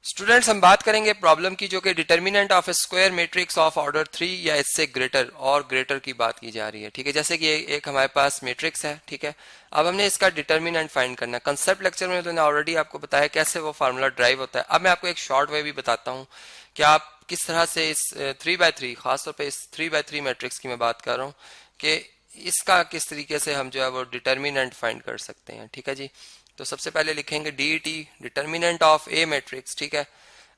Students हम बात करेंगे प्रॉब्लम की जो कि determinant of A square matrix of order 3 या इससे ग्रेटर और ग्रेटर की बात की जा रही है। ठीक है, जैसे कि एक हमारे पास मैट्रिक्स है। ठीक है, अब हमने इसका डिटर्मिनेंट फाइंड करना है। कंसेप्ट लेक्चर में तो मैंने ऑलरेडी आपको बताया कैसे वो फार्मूला ड्राइव होता है। अब मैं आपको एक शॉर्ट वे भी बताता हूँ कि आप किस तरह से इस 3x3 खासतौर पर इस 3x3 मैट्रिक्स की मैं बात कर रहा हूँ कि इसका किस तरीके से हम जो है वो डिटर्मिनेंट फाइंड कर सकते हैं। ठीक है जी, तो सबसे पहले लिखेंगे D determinant of A matrix. ठीक है,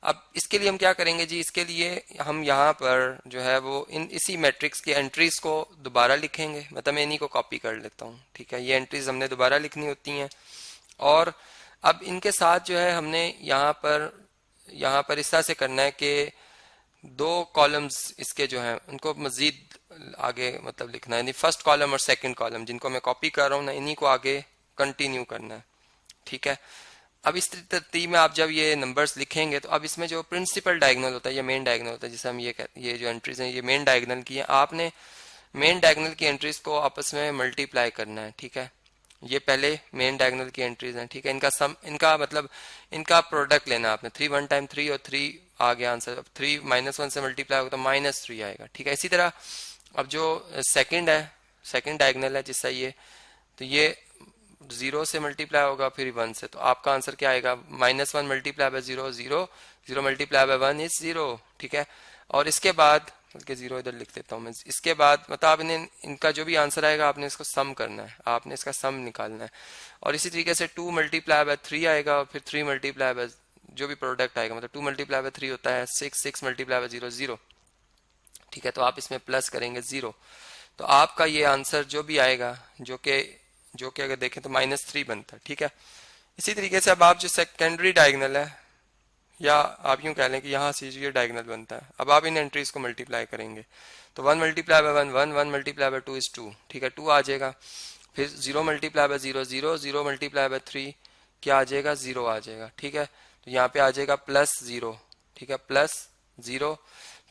अब इसके लिए हम क्या करेंगे जी, इसके लिए हम यहाँ पर जो है वो इसी मैट्रिक्स की एंट्रीज को दोबारा लिखेंगे। मतलब मैं इन्हीं को कॉपी कर लेता हूँ। ठीक है, ये एंट्रीज हमने दोबारा लिखनी होती हैं और अब इनके साथ जो है हमने यहाँ पर इस तरह से करना है कि दो कॉलम्स इसके जो हैं उनको मजीद आगे मतलब लिखना है, यानी फर्स्ट कॉलम और सेकंड कॉलम जिनको मैं कॉपी कर रहा हूँ ना, इन्हीं को आगे कंटिन्यू करना है। ठीक है, अब इस तरतीब में आप जब ये नंबर्स लिखेंगे तो अब इसमें जो प्रिंसिपल डायगोनल होता है या मेन डायगोनल होता है, जिसे हम ये जो एंट्रीज हैं ये मेन डायगोनल की है, आपने मेन डायगोनल की एंट्रीज को आपस में मल्टीप्लाई करना है। ठीक है, ये पहले मेन डायगोनल की एंट्रीज हैं। ठीक है, इनका सम, इनका मतलब इनका प्रोडक्ट लेना आपने। 3 1 टाइम 3 और 3 आ गया आंसर। अब 3 -1 से मल्टीप्लाई होगा तो -3 आएगा। ठीक है, इसी तरह अब जो सेकंड है, सेकंड डायगोनल है जिससे ये, तो ये 0 से मल्टीप्लाई होगा फिर 1 से, तो आपका आंसर क्या आएगा, -1 multiply by 0 0, 0 multiply by 1 is 0। ठीक है, और इसके बाद बल्कि 0 इधर लिख देता हूँ मैं। इसके बाद मतलब आपने इनका जो भी आंसर आएगा आपने इसको सम करना है, आपने इसका सम निकालना है। और इसी तरीके से 2 मल्टीप्लाई बाय 3 आएगा और फिर 3 मल्टीप्लाई बाय जो भी प्रोडक्ट आएगा, मतलब 2 मल्टीप्लाई बाय 3 होता है 6, 6 मल्टीप्लाई बाय 0 0। ठीक है, तो आप इसमें प्लस करेंगे 0, तो आपका ये आंसर जो भी आएगा जो कि अगर देखें तो -3 बनता है। ठीक है, इसी तरीके से अब आप जो सेकेंडरी डायगोनल है, या आप यूं कह लें कि यहाँ से ये डायगोनल बनता है, अब आप इन एंट्रीज को मल्टीप्लाई करेंगे तो 1 multiply by 1 1, 1 multiply by 2 is 2। ठीक है, 2 आ जाएगा। फिर 0 मल्टीप्लाई बाय 0 0, 0 मल्टीप्लाई बाय 3 क्या आ जाएगा, 0 आ जाएगा। ठीक है, तो यहाँ पे आ जाएगा +0। ठीक है, +0।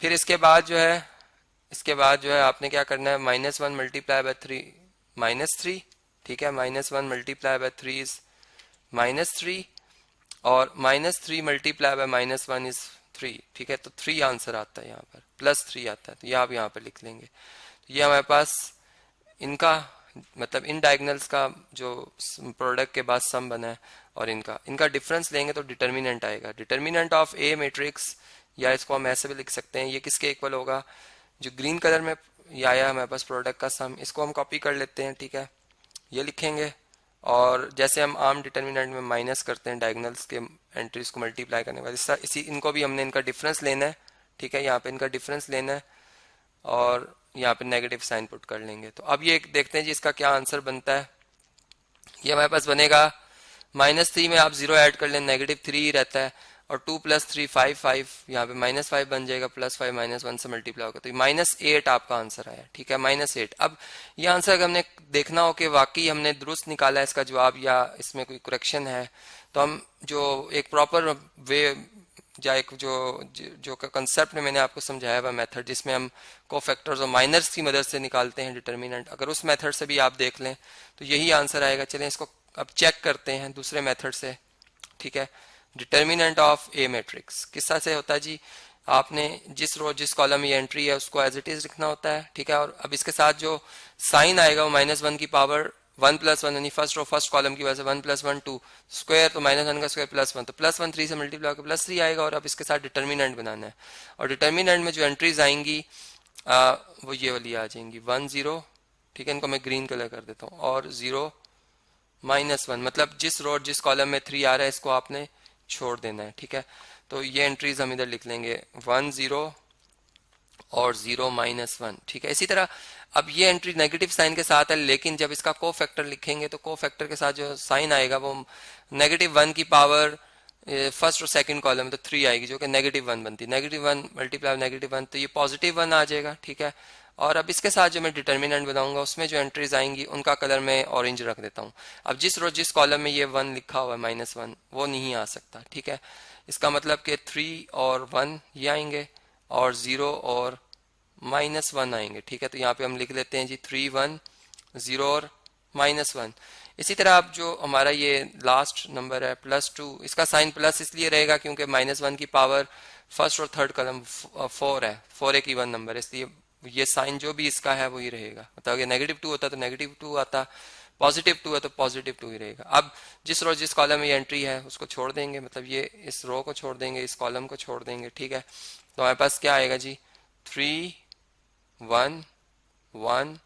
फिर इसके बाद जो है आपने क्या करना है, -1 मल्टीप्लाई बाय 3 -3। ठीक है, -1 मल्टीप्लाई बाय 3 इज -3 और -3 मल्टीप्लाई बाय -1 इज 3। ठीक है, तो 3 आंसर आता है यहाँ पर, +3 आता है, तो ये आप यहाँ पर लिख लेंगे। तो ये हमारे पास इनका मतलब इन डायगोनल्स का जो प्रोडक्ट के बाद सम बना है और इनका डिफरेंस लेंगे तो डिटर्मिनेंट आएगा। डिटर्मिनेंट ऑफ ए मैट्रिक्स, या इसको हम ऐसे भी लिख सकते हैं, ये किसके इक्वल होगा, जो ग्रीन कलर में ये आया हमारे पास प्रोडक्ट का सम, इसको हम कॉपी कर लेते हैं। ठीक है, ये लिखेंगे और जैसे हम आम डिटर्मिनेंट में माइनस करते हैं डायगोनल्स के एंट्रीज को मल्टीप्लाई करने के बाद, इसी इनको भी हमने इनका डिफरेंस लेना है। ठीक है, यहाँ पे इनका डिफरेंस लेना है और यहाँ पे नेगेटिव साइन पुट कर लेंगे। तो अब ये देखते हैं जी इसका क्या आंसर बनता है। ये हमारे पास बनेगा -3 में आप 0 ऐड कर लें, -3 ही रहता है, और 2 + 3 5 5, यहाँ पे -5 बन जाएगा, +5 -1 से मल्टीप्लाई होगा, तो -8 आपका आंसर आया। ठीक है, -8। अब ये आंसर अगर हमने देखना हो कि वाकई हमने दुरुस्त निकाला है इसका जवाब या इसमें कोई करेक्शन है, तो हम जो एक प्रॉपर वे या एक जो कंसेप्ट में मैंने आपको समझाया हुआ मेथड, जिसमें हम कोफैक्टर्स और माइनर्स की मदद से निकालते हैं डिटर्मिनेंट, अगर उस मेथड से भी आप देख लें तो यही आंसर आएगा। चलें इसको अब चेक करते हैं दूसरे मेथड से। ठीक है, डिटर्मिनेंट ऑफ ए मैट्रिक्स किस तरह से होता है जी, आपने जिस रो जिस कॉलम में ये एंट्री है उसको एज इट इज लिखना होता है। ठीक है, और अब इसके साथ जो साइन आएगा वो -1 की पावर 1 + 1, यानी फर्स्ट रो फर्स्ट कॉलम की वजह से 1 + 1 2 स्क्वायर, तो -1 का स्क्वायर +1, तो +1 3 से मल्टीप्लाई होकर +3 आएगा। और अब इसके साथ डिटर्मिनेंट बनाना है, और डिटर्मिनेंट में जो एंट्रीज आएंगी वो ये वाली आ जाएंगी 1 0। ठीक है, इनको मैं ग्रीन कलर कर देता हूँ, और 0 -1, मतलब जिस रो जिस कॉलम में 3 आ रहा है इसको आपने छोड़ देना है। ठीक है, तो ये एंट्रीज हम इधर लिख लेंगे 1 0 और 0 -1। ठीक है, इसी तरह अब ये एंट्री नेगेटिव साइन के साथ है, लेकिन जब इसका कोफैक्टर लिखेंगे तो कोफैक्टर के साथ जो साइन आएगा वो -1 की पावर फर्स्ट और सेकंड कॉलम में तो 3 आएगी, जो कि -1 बनती है। -1 मल्टीप्लाई -1, तो ये +1 आ जाएगा। ठीक है, और अब इसके साथ जो मैं डिटर्मिनेंट बनाऊंगा उसमें जो एंट्रीज आएंगी उनका कलर मैं ऑरेंज रख देता हूँ। अब जिस रोज जिस कॉलम में ये 1 लिखा हुआ है -1, वो नहीं आ सकता। ठीक है, इसका मतलब कि 3 और 1 ये आएंगे और 0 और -1 आएंगे। ठीक है, तो यहाँ पे हम लिख लेते हैं जी 3 1 0 और -1। इसी तरह अब जो हमारा ये लास्ट नंबर है +2, इसका साइन प्लस इसलिए रहेगा क्योंकि -1 की पावर फर्स्ट और थर्ड कॉलम 4 है, 4 एक इवन नंबर है, इसलिए ये साइन जो भी इसका है वही रहेगा। मतलब अगर -2 होता तो -2 आता, +2 है तो +2 ही रहेगा। अब जिस रो जिस कॉलम में ये एंट्री है उसको छोड़ देंगे, मतलब ये इस रो को छोड़ देंगे, इस कॉलम को छोड़ देंगे, ठीक है। तो हमारे पास क्या आएगा जी, 3 1 1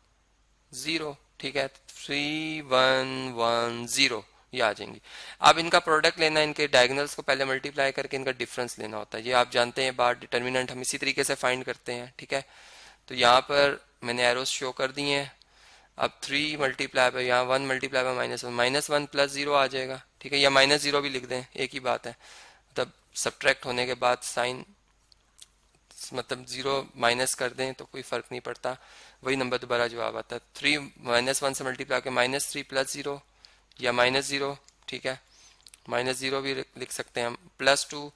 0, ठीक है, 3 1 1 0 ये आ जाएंगी। अब इनका प्रोडक्ट लेना, इनके डायगोनल्स को पहले मल्टीप्लाई करके इनका डिफरेंस लेना होता है, ये आप जानते हैं बात। डिटर्मिनेंट हम इसी तरीके से फाइंड करते हैं, ठीक है। तो यहाँ पर मैंने एरोज शो कर दिए हैं। अब 3 मल्टीप्लाई बाय यहाँ 1 मल्टीप्लाई बाय -1 प्लस 0 आ जाएगा, ठीक है, या -0 भी लिख दें, एक ही बात है। मतलब सब्ट्रैक्ट होने के बाद साइन, मतलब 0 माइनस कर दें तो कोई फर्क नहीं पड़ता, वही नंबर दोबारा जवाब आता है। 3 -1 से मल्टीप्लाई के -3 प्लस 0 या -0, ठीक है, -0 भी लिख सकते हैं हम। +2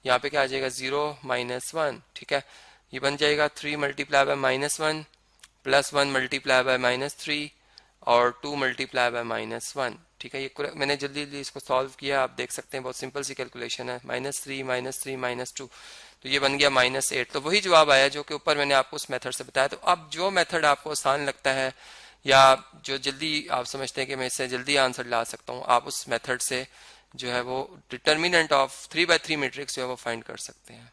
यहाँ पे क्या आ जाएगा, 0 -1, ठीक है। ये बन जाएगा 3 multiply by -1 plus 1 multiply by -3 और 2 मल्टीप्लाई बाय -1, ठीक है। ये मैंने जल्दी जल्दी इसको सॉल्व किया, आप देख सकते हैं बहुत सिंपल सी कैलकुलेशन है। -3 -3 -2, तो ये बन गया -8। तो वही जवाब आया जो कि ऊपर मैंने आपको उस मेथड से बताया। तो अब जो मेथड आपको आसान लगता है या जो जल्दी आप समझते हैं कि मैं इससे जल्दी आंसर ला सकता हूँ, आप उस मेथड से जो है वो डिटर्मिनेंट ऑफ 3 by 3 मैट्रिक्स जो है वो फाइंड कर सकते हैं।